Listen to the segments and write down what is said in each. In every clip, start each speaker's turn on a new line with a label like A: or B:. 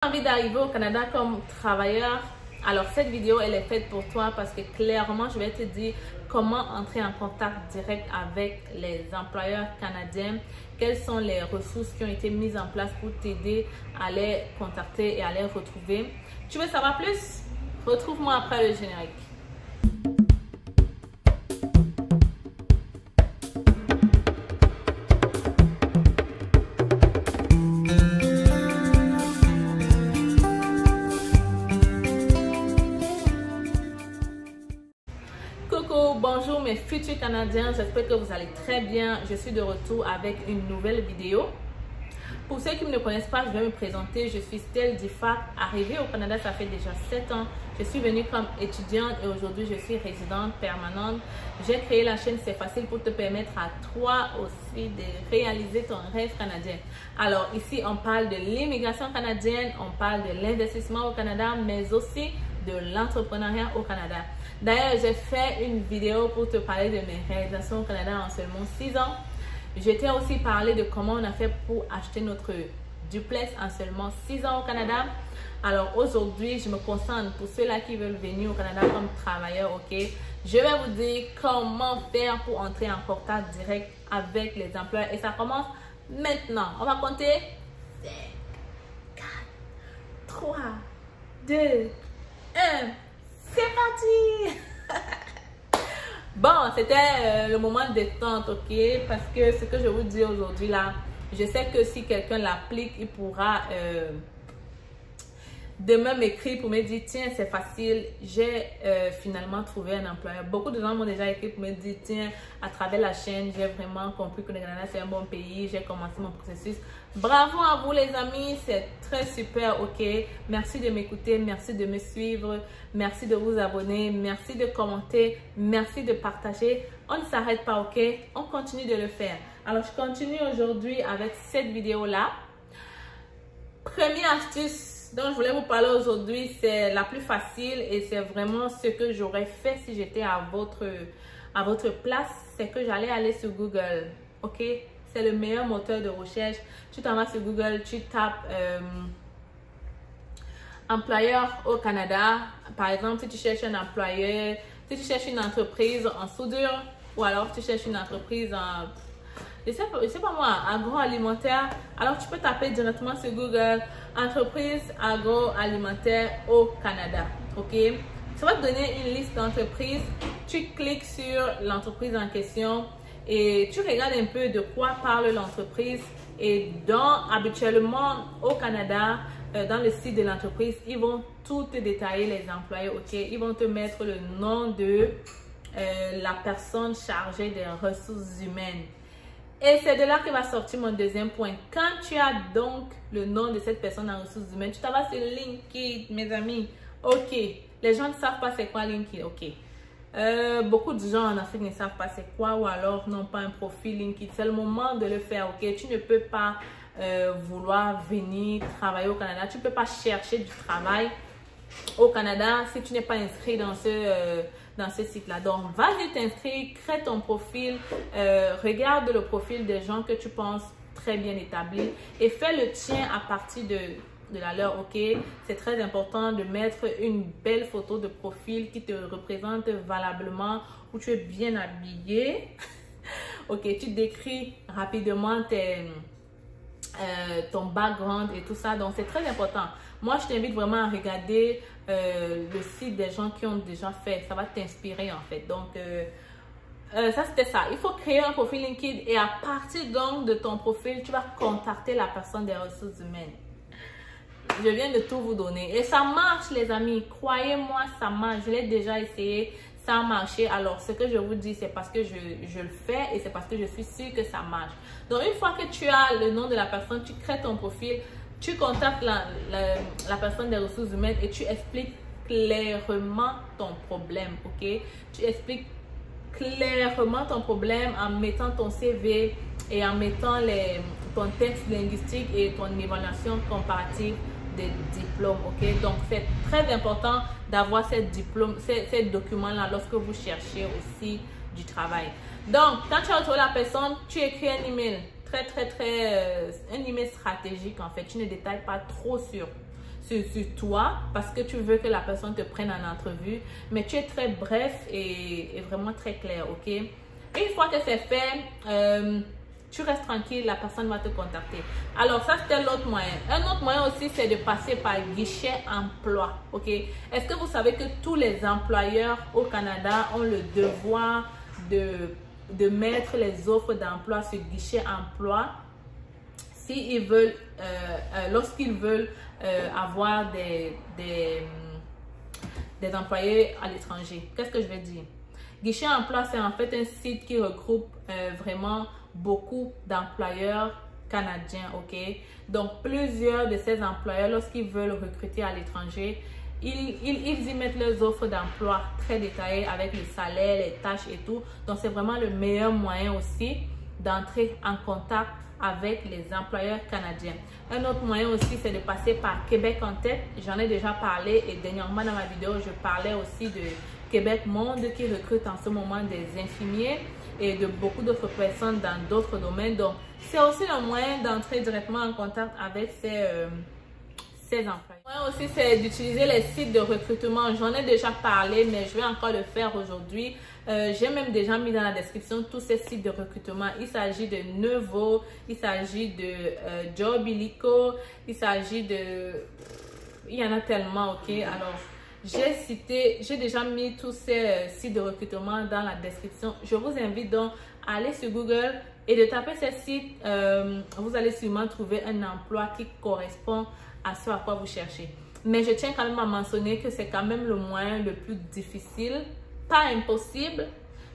A: Envie d'arriver au Canada comme travailleur, alors cette vidéo elle est faite pour toi parce que clairement je vais te dire comment entrer en contact direct avec les employeurs canadiens, quelles sont les ressources qui ont été mises en place pour t'aider à les contacter et à les retrouver. Tu veux savoir plus? Retrouve-moi après le générique. Bonjour mes futurs Canadiens, j'espère que vous allez très bien. Je suis de retour avec une nouvelle vidéo. Pour ceux qui ne me connaissent pas, je vais me présenter. Je suis Stell Difac. Arrivée au Canada, ça fait déjà 7 ans. Je suis venue comme étudiante et aujourd'hui je suis résidente permanente. J'ai créé la chaîne C'est Facile pour te permettre à toi aussi de réaliser ton rêve canadien. Alors ici, on parle de l'immigration canadienne, on parle de l'investissement au Canada, mais aussi de l'entrepreneuriat au Canada. D'ailleurs, j'ai fait une vidéo pour te parler de mes réalisations au Canada en seulement 6 ans. Je t'ai aussi parlé de comment on a fait pour acheter notre duplex en seulement 6 ans au Canada. Alors aujourd'hui, je me concentre pour ceux-là qui veulent venir au Canada comme travailleurs, ok? Je vais vous dire comment faire pour entrer en contact direct avec les employeurs. Et ça commence maintenant. On va compter 5, 4, 3, 2, 1. C'est parti! Bon, c'était le moment de détente, ok? Parce que ce que je vous dis aujourd'hui là, je sais que si quelqu'un l'applique, il pourra demain m'écrire pour me dire tiens, c'est facile, j'ai finalement trouvé un employeur. Beaucoup de gens m'ont déjà écrit pour me dire tiens, à travers la chaîne, j'ai vraiment compris que le Canada c'est un bon pays, j'ai commencé mon processus. Bravo à vous les amis, c'est très super, ok? Merci de m'écouter, merci de me suivre, merci de vous abonner, merci de commenter, merci de partager. On ne s'arrête pas, ok? On continue de le faire. Alors je continue aujourd'hui avec cette vidéo là. Première astuce dont je voulais vous parler aujourd'hui, c'est la plus facile et c'est vraiment ce que j'aurais fait si j'étais à votre place, c'est que j'allais aller sur Google, ok? C'est le meilleur moteur de recherche. Tu t'en vas sur Google, tu tapes employeur au Canada. Par exemple, si tu cherches un employeur, si tu cherches une entreprise en soudure ou alors tu cherches une entreprise en... Je sais pas moi, agroalimentaire. Alors tu peux taper directement sur Google entreprise agroalimentaire au Canada. Ok, ça va te donner une liste d'entreprises. Tu cliques sur l'entreprise en question et tu regardes un peu de quoi parle l'entreprise. Et habituellement au Canada, dans le site de l'entreprise, ils vont tout te détailler les employés. Ok, ils vont te mettre le nom de la personne chargée des ressources humaines. Et c'est de là que va sortir mon deuxième point. Quand tu as donc le nom de cette personne en ressources humaines, tu t'en vas sur LinkedIn, mes amis. Ok, les gens ne savent pas c'est quoi LinkedIn. Ok, beaucoup de gens en Afrique ne savent pas c'est quoi ou alors n'ont pas un profil LinkedIn. C'est le moment de le faire. Ok, tu ne peux pas vouloir venir travailler au Canada. Tu ne peux pas chercher du travail au Canada si tu n'es pas inscrit dans ce site-là. Donc, vas-y t'inscrire, crée ton profil, regarde le profil des gens que tu penses très bien établis et fais le tien à partir de la leur, ok? C'est très important de mettre une belle photo de profil qui te représente valablement, où tu es bien habillé. Ok, tu décris rapidement ton background et tout ça. Donc, c'est très important. Moi, je t'invite vraiment à regarder le site des gens qui ont déjà fait. Ça va t'inspirer en fait. Donc, ça c'était ça. Il faut créer un profil LinkedIn et à partir donc de ton profil, tu vas contacter la personne des ressources humaines. Je viens de tout vous donner. Et ça marche les amis. Croyez-moi, ça marche. Je l'ai déjà essayé. Ça a marché. Alors, ce que je vous dis, c'est parce que je le fais et c'est parce que je suis sûre que ça marche. Donc, une fois que tu as le nom de la personne, tu crées ton profil. Tu contactes la personne des ressources humaines et tu expliques clairement ton problème, ok? Tu expliques clairement ton problème en mettant ton CV et en mettant ton texte linguistique et ton évaluation comparative des diplômes, ok? Donc, c'est très important d'avoir ces documents-là lorsque vous cherchez aussi du travail. Donc, quand tu as retrouvé la personne, tu écris un email. Un email stratégique en fait. Tu ne détailles pas trop sur toi parce que tu veux que la personne te prenne en entrevue, mais tu es très bref et vraiment très clair, ok? Une fois que c'est fait, tu restes tranquille, la personne va te contacter. Alors ça, c'était l'autre moyen. Un autre moyen aussi, c'est de passer par guichet emploi, ok? Est-ce que vous savez que tous les employeurs au Canada ont le devoir de mettre les offres d'emploi sur guichet emploi s'ils veulent, lorsqu'ils veulent avoir des employés à l'étranger? Qu'est-ce que je vais dire? Guichet emploi, c'est en fait un site qui regroupe vraiment beaucoup d'employeurs canadiens, ok? Donc, plusieurs de ces employeurs, lorsqu'ils veulent recruter à l'étranger, ils y mettent leurs offres d'emploi très détaillées avec le salaire, les tâches et tout. Donc, c'est vraiment le meilleur moyen aussi d'entrer en contact avec les employeurs canadiens. Un autre moyen aussi, c'est de passer par Québec en tête. J'en ai déjà parlé et dernièrement dans ma vidéo, je parlais aussi de Québec Monde qui recrute en ce moment des infirmiers et de beaucoup d'autres personnes dans d'autres domaines. Donc, c'est aussi un moyen d'entrer directement en contact avec ces employés. Le moyen aussi, c'est d'utiliser les sites de recrutement. J'en ai déjà parlé, mais je vais encore le faire aujourd'hui. J'ai même déjà mis dans la description tous ces sites de recrutement. Il s'agit de Nevo, il s'agit de Jobilico, il s'agit de... Il y en a tellement, ok? Alors, j'ai déjà mis tous ces sites de recrutement dans la description. Je vous invite donc à aller sur Google et de taper ces sites. Vous allez sûrement trouver un emploi qui correspond à ce à quoi vous cherchez. Mais je tiens quand même à mentionner que c'est quand même le moyen le plus difficile, pas impossible,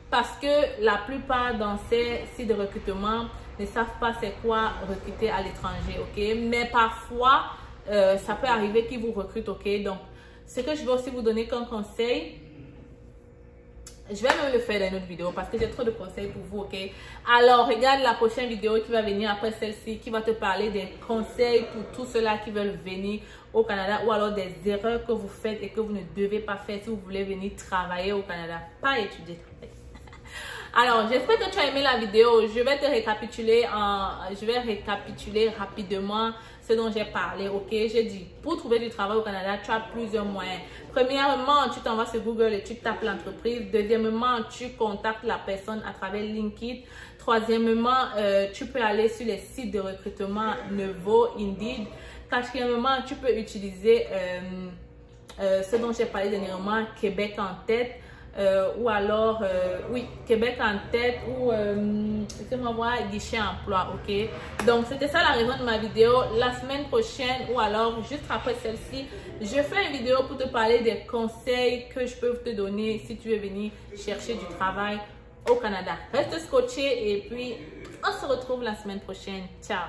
A: parce que la plupart dans ces sites de recrutement ne savent pas c'est quoi recruter à l'étranger, ok? Mais parfois, ça peut arriver qu'ils vous recrutent, ok? Donc, ce que je vais aussi vous donner comme conseil, je vais même le faire dans une autre vidéo parce que j'ai trop de conseils pour vous, ok? Alors, regarde la prochaine vidéo qui va venir après celle-ci, qui va te parler des conseils pour tous ceux-là qui veulent venir au Canada ou alors des erreurs que vous faites et que vous ne devez pas faire si vous voulez venir travailler au Canada, pas étudier. Alors, j'espère que tu as aimé la vidéo. Je vais récapituler rapidement ce dont j'ai parlé, ok? J'ai dit, pour trouver du travail au Canada, tu as plusieurs moyens. Premièrement, tu t'en vas sur Google et tu tapes l'entreprise. Deuxièmement, tu contactes la personne à travers LinkedIn. Troisièmement, tu peux aller sur les sites de recrutement Nevo, Indeed. Quatrièmement, tu peux utiliser ce dont j'ai parlé dernièrement, Québec en tête. Ou alors, oui, Québec en tête ou, laissez-moi voir, guichet emploi, ok? Donc, c'était ça la raison de ma vidéo. La semaine prochaine ou alors juste après celle-ci, je fais une vidéo pour te parler des conseils que je peux te donner si tu veux venir chercher du travail au Canada. Reste scotché et puis on se retrouve la semaine prochaine. Ciao!